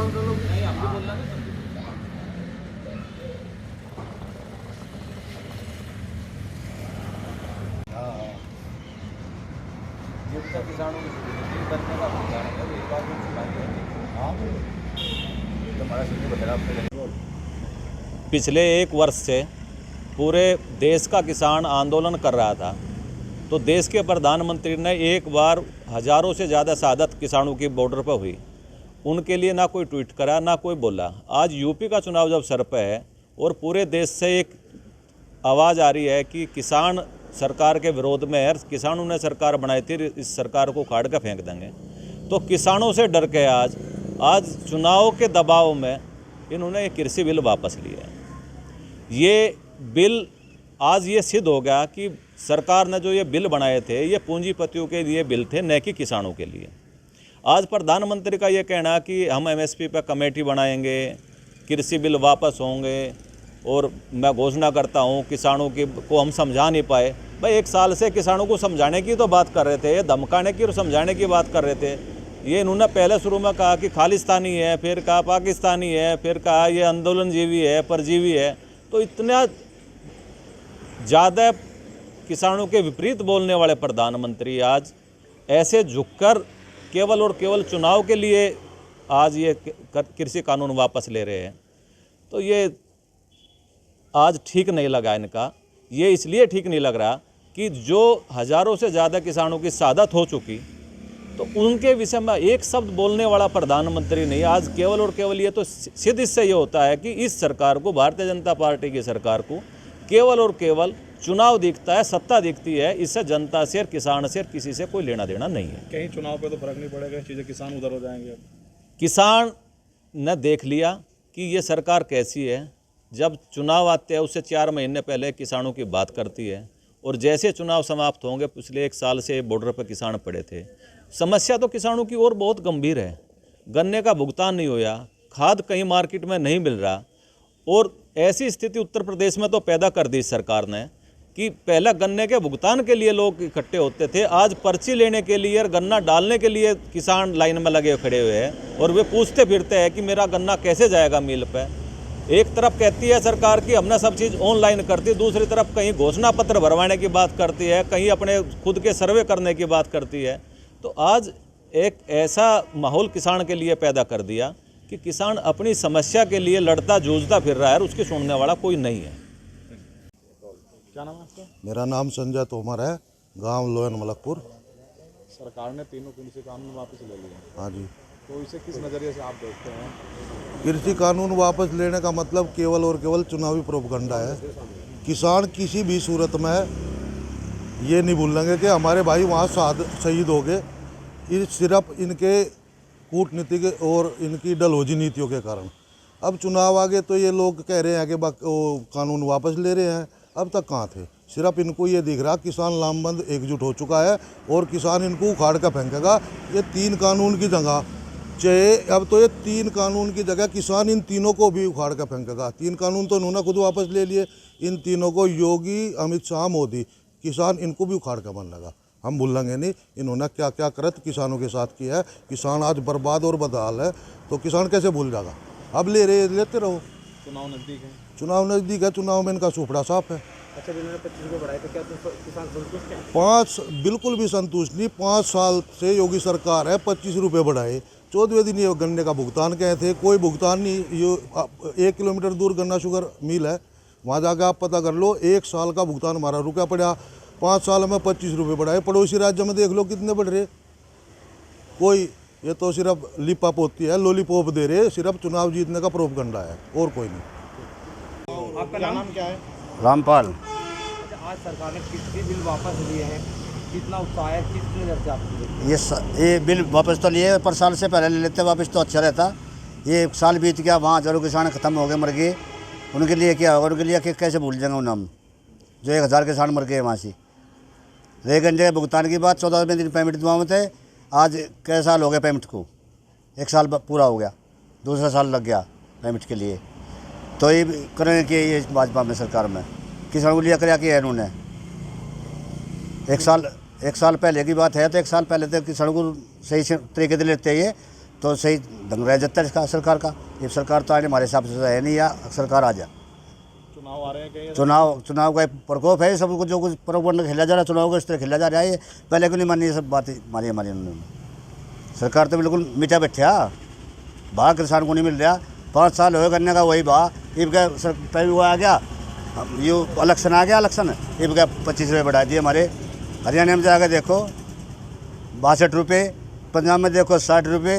किसानों की करने का एक बार पिछले एक वर्ष से पूरे देश का किसान आंदोलन कर रहा था, तो देश के प्रधानमंत्री ने एक बार हज़ारों से ज़्यादा शहादत किसानों की बॉर्डर पर हुई, उनके लिए ना कोई ट्वीट करा ना कोई बोला। आज यूपी का चुनाव जब सर पे है और पूरे देश से एक आवाज़ आ रही है कि किसान सरकार के विरोध में है, किसानों ने सरकार बनाई थी, इस सरकार को उखाड़ कर फेंक देंगे, तो किसानों से डर के आज चुनाव के दबाव में इन्होंने ये कृषि बिल वापस लिया है। ये बिल आज ये सिद्ध हो गया कि सरकार ने जो ये बिल बनाए थे ये पूंजीपतियों के लिए बिल थे, न कि किसानों के लिए। आज प्रधानमंत्री का ये कहना कि हम एमएसपी पर कमेटी बनाएंगे, कृषि बिल वापस होंगे, और मैं घोषणा करता हूँ किसानों को हम समझा नहीं पाए। भाई, एक साल से किसानों को समझाने की तो बात कर रहे थे, धमकाने की और समझाने की बात कर रहे थे। ये इन्होंने पहले शुरू में कहा कि खालिस्तानी है, फिर कहा पाकिस्तानी है, फिर कहा ये आंदोलनजीवी है, परजीवी है। तो इतना ज़्यादा किसानों के विपरीत बोलने वाले प्रधानमंत्री आज ऐसे झुककर केवल और केवल चुनाव के लिए आज ये कृषि कानून वापस ले रहे हैं, तो ये आज ठीक नहीं लगा इनका। ये इसलिए ठीक नहीं लग रहा कि जो हज़ारों से ज़्यादा किसानों की शहादत हो चुकी, तो उनके विषय में एक शब्द बोलने वाला प्रधानमंत्री नहीं। आज केवल और केवल ये तो सिद्ध इससे ये होता है कि इस सरकार को, भारतीय जनता पार्टी की सरकार को, केवल और केवल चुनाव दिखता है, सत्ता दिखती है। इससे जनता से और किसान से और किसी से कोई लेना देना नहीं है। कहीं चुनाव पे तो फर्क नहीं पड़ेगा, चीज़ें किसान उधर हो जाएंगे। किसान ने देख लिया कि ये सरकार कैसी है। जब चुनाव आते हैं उससे 4 महीने पहले किसानों की बात करती है, और जैसे चुनाव समाप्त होंगे, पिछले 1 साल से बॉर्डर पर किसान पड़े थे। समस्या तो किसानों की और बहुत गंभीर है। गन्ने का भुगतान नहीं होया, खाद कहीं मार्केट में नहीं मिल रहा, और ऐसी स्थिति उत्तर प्रदेश में तो पैदा कर दी सरकार ने कि पहले गन्ने के भुगतान के लिए लोग इकट्ठे होते थे, आज पर्ची लेने के लिए और गन्ना डालने के लिए किसान लाइन में लगे खड़े हुए हैं, और वे पूछते फिरते हैं कि मेरा गन्ना कैसे जाएगा मिल पे। एक तरफ कहती है सरकार कि हमने सब चीज़ ऑनलाइन करती, दूसरी तरफ कहीं घोषणा पत्र भरवाने की बात करती है, कहीं अपने खुद के सर्वे करने की बात करती है। तो आज एक ऐसा माहौल किसान के लिए पैदा कर दिया कि किसान अपनी समस्या के लिए लड़ता जूझता फिर रहा है, और उसकी सुनने वाला कोई नहीं है। क्या नाम है आपका? मेरा नाम संजय तोमर है, गांव लोयन मलकपुर। सरकार ने तीनों कृषि कानून वापस ले लिए। हाँ जी। तो इसे किस नज़रिए से आप देखते हैं? कृषि कानून वापस लेने का मतलब केवल और केवल चुनावी प्रोपगंडा है। किसान किसी भी सूरत में ये नहीं भूलेंगे कि हमारे भाई वहाँ शहीद हो गए, ये सिर्फ इनके कूटनीतिक और इनकी डलहौजी नीतियों के कारण। अब चुनाव आ गए तो ये लोग कह रहे हैं कि कानून वापस ले रहे हैं। अब तक कहाँ थे? सिर्फ इनको ये दिख रहा किसान लामबंद एकजुट हो चुका है और किसान इनको उखाड़ कर फेंकेगा। ये 3 कानून की जगह चाहे अब तो ये 3 कानून की जगह किसान इन तीनों को भी उखाड़ कर फेंकेगा। 3 कानून तो उन्होंने खुद वापस ले लिए, इन तीनों को योगी, अमित शाह, मोदी, किसान इनको भी उखाड़ कर बन लगा। हम भूलेंगे नहीं इन्होंने क्या क्या करत किसानों के साथ किया है। किसान आज बर्बाद और बदहाल है, तो किसान कैसे भूल जाएगा? अब लेते रहो। चुनाव नज़दीक है। चुनाव नज़दीक है, चुनाव में इनका सुपड़ा साफ है। अच्छा, इन्होंने 25 रुपये बढ़ाए तो क्या किसान संतुष्ट हैं? 5 बिल्कुल भी संतुष्ट नहीं। 5 साल से योगी सरकार है, 25 रुपये बढ़ाए। 14वें दिन ये गन्ने का भुगतान कहे थे, कोई भुगतान नहीं। ये 1 किलोमीटर दूर गन्ना शुगर मिल है, वहाँ जाकर आप पता कर लो। 1 साल का भुगतान हमारा रुका पड़ा। 5 साल में 25 रुपये बढ़ाए। पड़ोसी राज्य में देख लो कितने बढ़ रहे। कोई ये तो सिर्फ लिपा पोती है, लॉलीपॉप दे रहे, सिर्फ चुनाव जीतने का प्रोपगंडा है और कोई नहीं। आपका नाम क्या है? रामपाल। अच्छा, आज सरकार ने कृषि बिल वापस लिए हैं, कितना उत्साह है, किस नज़र से आप ये बिल वापस तो लिए, पर साल से पहले ले लेते वापस तो अच्छा रहता। ये 1 साल बीत गया, वहाँ जो किसान ख़त्म हो गए, मर गए, उनके लिए क्या होगा? उनके लिए कैसे भूल जाएंगे उन हम जो 1000 किसान मर गए वहाँ से। 1 घंटे के भुगतान की बात, 14वें दिन पेमेंट दुआ थे। आज कई साल हो गए पेमेंट को, 1 साल पूरा हो गया, दूसरा साल लग गया पेमेंट के लिए। तो ये करेंगे कि ये भाजपा में सरकार में किसानों को लिया क्या किया है इन्होंने? 1 साल पहले की बात है, तो 1 साल पहले तो किसानों को सही तरीके से लेते ये तो सही ढंग रह जाता है इसका सरकार का। ये सरकार तो आने हमारे हिसाब से है नहीं, या सरकार आ जा। चुनाव आ रहे हैं कहीं? चुनाव का एक प्रकोप है, सब कुछ जो कुछ प्रकोप खेला जा रहा है चुनाव को इस तरह खेला जा रहा है। ये पहले क्यों नहीं मानी ये सब बातें हमारी उन्होंने। सरकार तो बिल्कुल मिटा बैठा, भाव किसान को नहीं मिल रहा। 5 साल हो गन्ने का वही भाव, इब का पहले वो आ गया, ये इलेक्शन आ गया, इलेक्शन इब का 25 रुपये बढ़ा दिए हमारे। हरियाणा में जाकर देखो 62 रुपये, पंजाब में देखो 60 रुपये।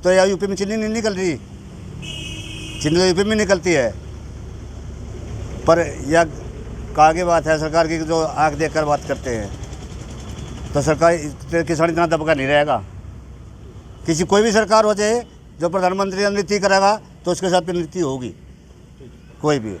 तो यार यूपी में चीनी नहीं निकल रही, चीनी तो यूपी में निकलती है। पर यह कहा की बात है सरकार की, जो आँख देख कर बात करते हैं, तो सरकार किसान इतना दबका नहीं रहेगा। किसी कोई भी सरकार हो जाए, जो प्रधानमंत्री नीति करेगा तो उसके साथ भी नीति होगी, कोई भी।